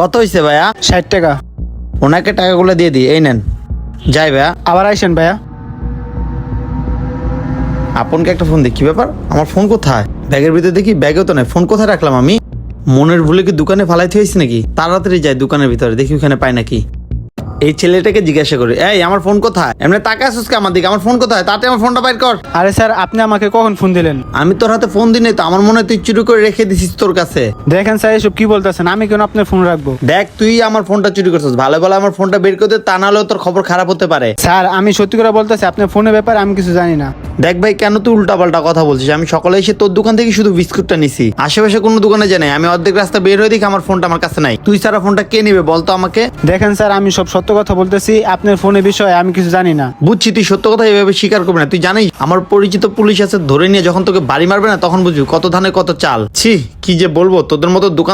কত হয়েছে ভাইয়া? 60 টাকা। ওনাকে টাকাগুলো দিয়ে দিই, এই নেন। যাই ভাইয়া। আবার আইসেন ভাইয়া। আপনকে একটা ফোন দিই, কি ব্যাপার? আমার ফোন কোথায়? ব্যাগের ভিতরে দেখি, ব্যাগেও তো নাই। ফোন কোথায় রাখলাম আমি? মনের ভুলে কি দোকানে ফালাইতে হয়েছে নাকি? তাড়াতাড়ি যাই দোকানের ভিতরে, দেখি ওখানে পাই নাকি। এই ছেলেটাকে জিজ্ঞাসা করি, এই আমার ফোন কোথায়? এমনি টাকা আসুস আমার দিকে, আমার ফোন কোথায়? তাতে আমার ফোনটা বাইর কর। আরে স্যার, আপনি আমাকে কখন ফোন দিলেন? আমি তোর হাতে ফোন দিই নাই তো, আমার মনে হয় তুই চুরি করে রেখে দিছিস তোর কাছে। দেখেন স্যার, এসব কি বলতেছেন? আমি কেন আপনার ফোন রাখবো? দেখ, তুই আমার ফোনটা চুরি করছিস, ভালো ভালো আমার ফোনটা বের করে দে, তা নাহলেও তোর খবর খারাপ হতে পারে। স্যার, আমি সত্যি করে বলতেছি, আপনার ফোনের ব্যাপারে আমি কিছু জানি না। দেখ ভাই, কেন তুই উল্টাপাল্টা কথা বলছিস? আমি সকালে এসে তোর দোকান থেকে শুধু বিস্কুটটা নিছি, আশেপাশে কোনো দোকানে জানাই। আমি অর্ধেক রাস্তা বের হয়ে দেখি আমার ফোনটা আমার কাছে নাই। তুই সারা ফোনটা কে নিবে বলতো আমাকে? দেখেন স্যার, আমি সব সত্য কথা বলতেছি, আপনার ফোনের বিষয়ে আমি কিছু জানি না। বুঝছি তুই সত্য কথা এভাবে স্বীকার করবি না। তুই জানিস আমার পরিচিত পুলিশ আছে, ধরে নিয়ে যখন তোকে বাড়ি মারবে না তখন বুঝবি কত ধানে কত চাল। ছি, কি যে বলবো, তোদের মতো দোকান